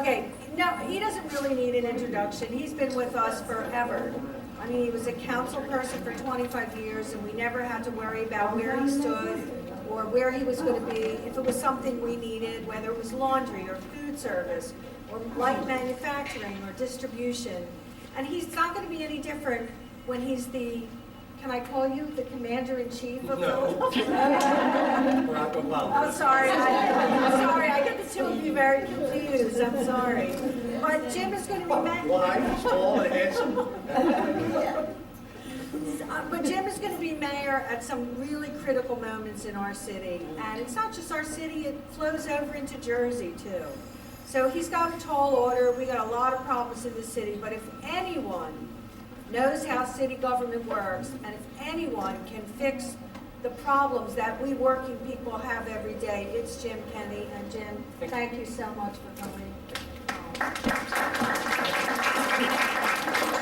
Okay, no, he doesn't really need an introduction. He's been with us forever. I mean, he was a council person for 25 years, and we never had to worry about where he stood or where he was going to be. If it was something we needed, whether it was laundry or food service or light manufacturing or distribution. And he's not going to be any different when he's the, can I call you the commander-in-chief of Philadelphia? Barack Obama. Oh, sorry. I'm sorry. I get the two of you very confused. I'm sorry. But Jim is going to be Why? He's tall and handsome. But Jim is going to be mayor at some really critical moments in our city. And it's not just our city, it flows over into Jersey too. So he's got a tall order. We got a lot of problems in the city. But if anyone knows how city government works, and if anyone can fix the problems that we working people have every day, it's Jim Kenney. And Jim, thank you so much for coming.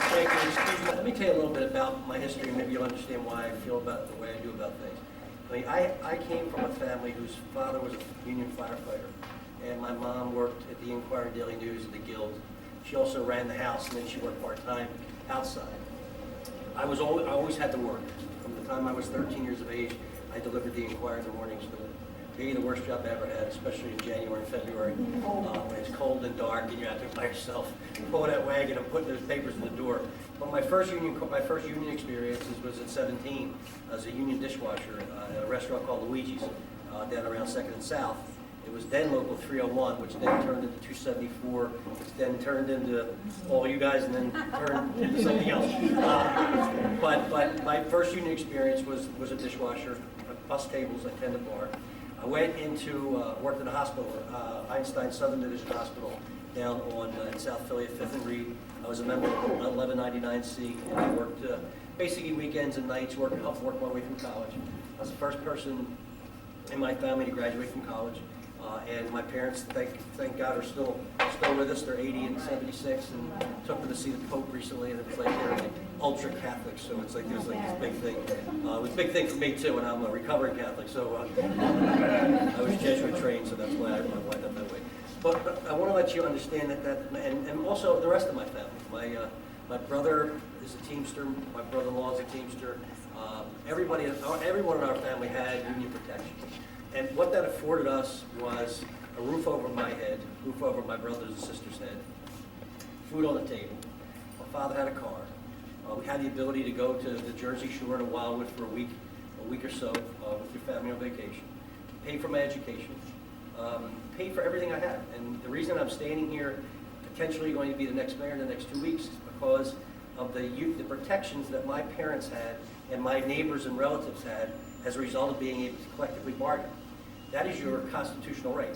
Thank you. Excuse me. Let me tell you a little bit about my history, and maybe you'll understand why I feel about the way I do about things. I mean, I came from a family whose father was a union firefighter, and my mom worked at the Inquirer Daily News at the Guild. She also ran the house, and then she worked part-time outside. I always had to work. From the time I was 13 years of age, I delivered the Inquirer in the mornings. Maybe the worst job I ever had, especially in January and February, when it's cold and dark and you're out there by yourself, pulling that wagon and putting those papers in the door. But my first union experiences was at 17 as a union dishwasher at a restaurant called Luigi's down around 2nd and South. It was then Local 301, which then turned into 274, which then turned into all you guys, and then turned into something else. But my first union experience was a dishwasher, bus tables, I tended bar. I went into, worked at a hospital, Einstein Southern Division Hospital, down on in South Philly at 5th and Reed. I was a member of 1199C, and I worked basically weekends and nights, helped work my way through college. I was the first person in my family to graduate from college. And my parents, thank God, are still with us. They're 80 and 76, and took them to see the Pope recently, and it's like they're like ultra Catholic, so it's like there's like this big thing. It was a big thing for me too, and I'm a recovering Catholic, so I was Jesuit trained, so that's why I wound up that way. But I want to let you understand that and also the rest of my family. My brother is a Teamster. My brother-in-law is a Teamster. Everyone in our family had union protection. And what that afforded us was a roof over my head, roof over my brother's and sister's head, food on the table. My father had a car. We had the ability to go to the Jersey Shore to Wildwood for a week or so with your family on vacation. Pay for my education. Pay for everything I had. And the reason I'm standing here, potentially going to be the next mayor in the next 2 weeks, is because of the protections that my parents had and my neighbors and relatives had as a result of being able to collectively bargain. That is your constitutional right,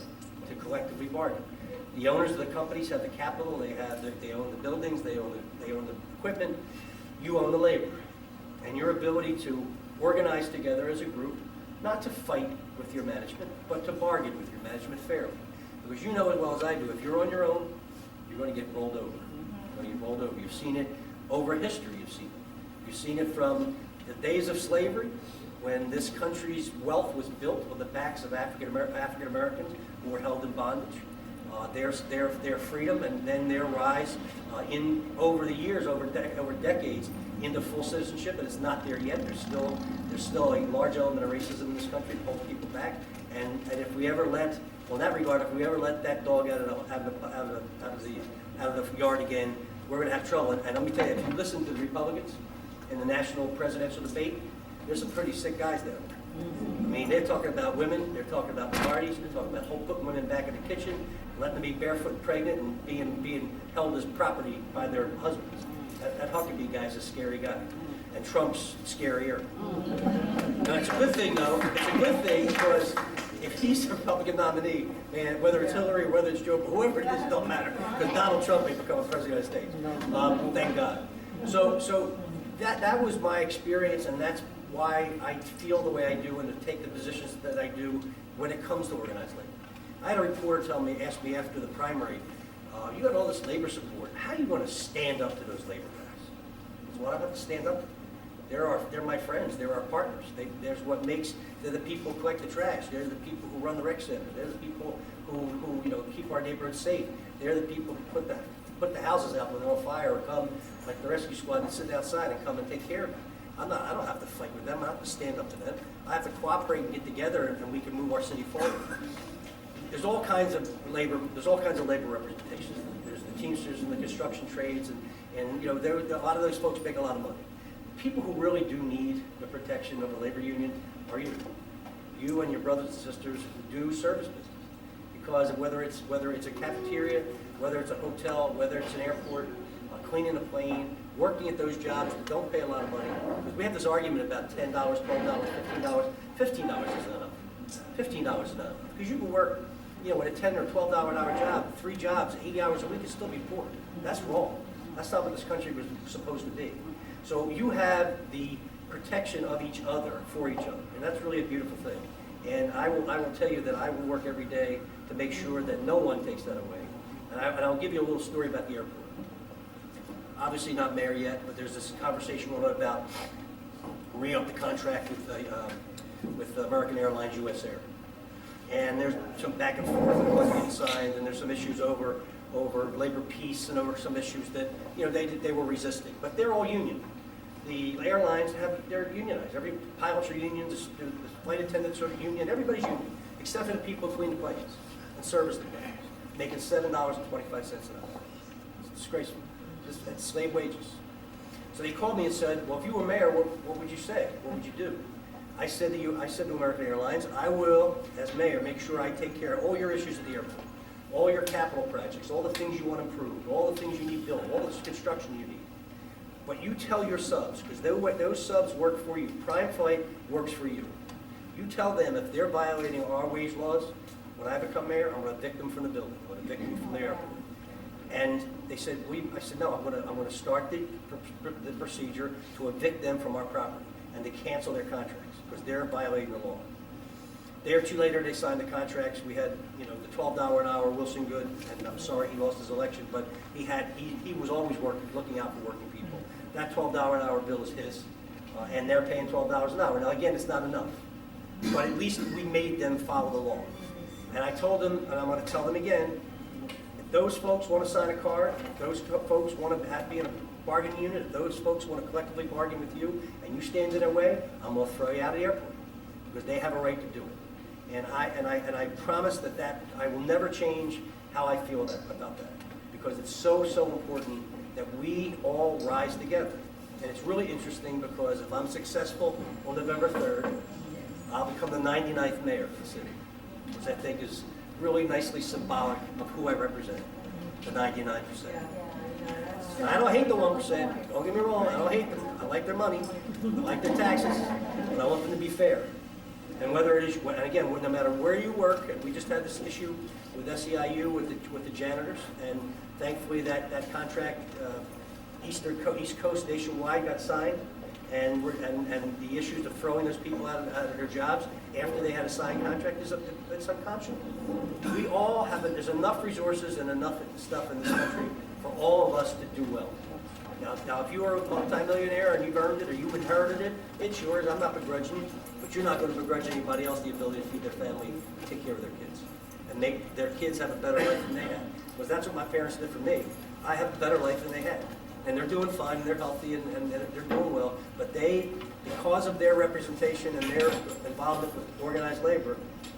to collectively bargain. The owners of the companies have the capital, they own the buildings, they own the equipment, you own the labor. And your ability to organize together as a group, not to fight with your management, but to bargain with your management fairly. Because you know as well as I do, if you're on your own, you're going to get rolled over. You're going to get rolled over. You've seen it over history, you've seen it. You've seen it from the days of slavery, when this country's wealth was built on the backs of African Americans who were held in bondage. Their freedom and then their rise over the years, over decades, into full citizenship, and it's not there yet. There's still a large element of racism in this country to hold people back. And if we ever let, well, in that regard, if we ever let that dog out of the yard again, we're going to have trouble. And let me tell you, if you listen to the Republicans in the national presidential debate, there's some pretty sick guys down there. I mean, they're talking about women, they're talking about minorities, they're talking about putting women back in the kitchen, letting them be barefoot and pregnant, and being held as property by their husbands. That Huckabee guy's a scary guy. And Trump's scarier. Now, it's a good thing, though. It's a good thing because if he's the Republican nominee, man, whether it's Hillary or whether it's Joe, whoever it is, it don't matter. Because Donald Trump may become a president of the United States. Thank God. So that was my experience, and that's why I feel the way I do and to take the positions that I do when it comes to organized labor. I had a reporter ask me after the primary, you got all this labor support, how are you going to stand up to those labor guys? That's what I have to stand up to. They're my friends, they're our partners. They're the people who collect the trash, they're the people who run the rec center, they're the people who keep our neighborhoods safe. They're the people who put the houses out when they're on fire, or come, like the rescue squad, and sit outside and come and take care of it. I don't have to fight with them, I don't have to stand up to them. I have to cooperate and get together, and we can move our city forward. There's all kinds of labor representations. There's the Teamsters and the construction trades, and you know, a lot of those folks make a lot of money. People who really do need the protection of a labor union are you. You and your brothers and sisters who do service business. Because whether it's a cafeteria, whether it's a hotel, whether it's an airport, cleaning a plane, working at those jobs that don't pay a lot of money. Because we have this argument about $10, $12, $15. $15 is not enough. $15 is not enough. Because you can work, you know, at a $10 or $12 an hour job, 3 jobs, 80 hours a week, and still be poor. That's wrong. That's not what this country was supposed to be. So you have the protection of each other for each other, and that's really a beautiful thing. And I will tell you that I will work every day to make sure that no one takes that away. And I'll give you a little story about the airport. Obviously not mayor yet, but there's this conversation going on about re-up the contract with American Airlines US Air. And there's some back and forth and what's getting signed, and there's some issues over labor peace and over some issues that, you know, they were resisting. But they're all union. The airlines they're unionized. Every pilots are union, the flight attendants are union, everybody's union, except for the people who clean the planes and service the planes, making $7.25 an hour. It's disgraceful. It's slave wages. So they called me and said, well, if you were mayor, what would you say? What would you do? I said to American Airlines, I will, as mayor, make sure I take care of all your issues at the airport, all your capital projects, all the things you want improved, all the things you need built, all the construction you need. But you tell your subs, because those subs work for you. Prime Flight works for you. You tell them if they're violating our wage laws, when I become mayor, I'm going to evict them from the building. I'm going to evict them from the airport. And they said, I said, no, I'm going to start the procedure to evict them from our property and to cancel their contracts because they're violating the law. A day or two later, they signed the contracts. We had, you know, the $12 an hour Wilson Good, and I'm sorry he lost his election, but he was always looking out for working people. That $12 an hour bill is his, and they're paying $12 an hour. Now, again, it's not enough, but at least we made them follow the law. And I told them, and I'm going to tell them again, if those folks want to sign a card, if those folks want to be in a bargaining unit, if those folks want to collectively bargain with you, and you stand in their way, I'm going to throw you out of the airport because they have a right to do it. And I promise that I will never change how I feel about that because it's so important that we all rise together. And it's really interesting because if I'm successful on November 3rd, I'll become the 99th mayor of the city, which I think is really nicely symbolic of who I represent, the 99%. And I don't hate the 1%, don't get me wrong, I don't hate them. I like their money, I like their taxes, but I want them to be fair. And whether it is, and again, no matter where you work, and we just had this issue with SEIU, with the janitors, and thankfully that contract, East Coast nationwide got signed, and the issues of throwing those people out of their jobs after they had a signed contract it's unconscionable. We all have there's enough resources and enough stuff in this country for all of us to do well. Now, if you are a multimillionaire and you've earned it or you inherited it, it's yours. I'm not begrudging you, but you're not going to begrudge anybody else the ability to feed their family, take care of their kids, and make their kids have a better life than they had. Because that's what my parents did for me. I have a better life than they had. And they're doing fine, and they're healthy, and they're doing well. But because of their representation and their involvement with organized labor,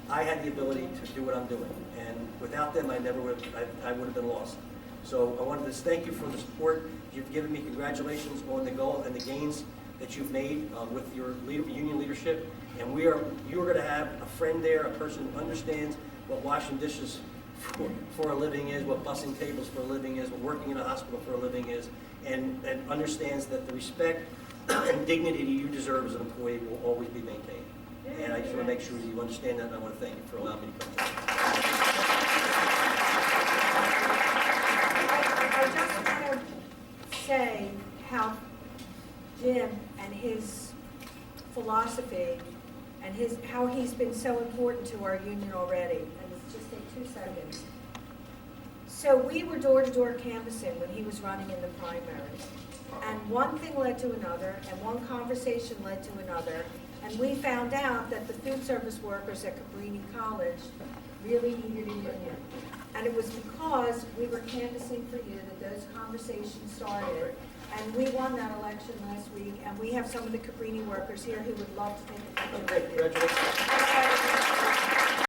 I had the ability to do what I'm doing. And without them, I would have been lost. So I wanted to thank you for the support you've given me. Congratulations on the goal and the gains that you've made with your union leadership. And you're going to have a friend there, a person who understands what washing dishes for a living is, what bussing tables for a living is, what working in a hospital for a living is, and understands that the respect and dignity you deserve as an employee will always be maintained. And I just want to make sure that you understand that, and I want to thank you for allowing me to come here. I just want to say how Jim and his philosophy and how he's been so important to our union already. And let's just take 2 seconds. So we were door-to-door canvassing when he was running in the primary. And one thing led to another, and one conversation led to another, and we found out that the food service workers at Cabrini College really needed a union. And it was because we were canvassing for you that those conversations started. And we won that election last week, and we have some of the Cabrini workers here who would love to take a picture Okay, with you. congratulations.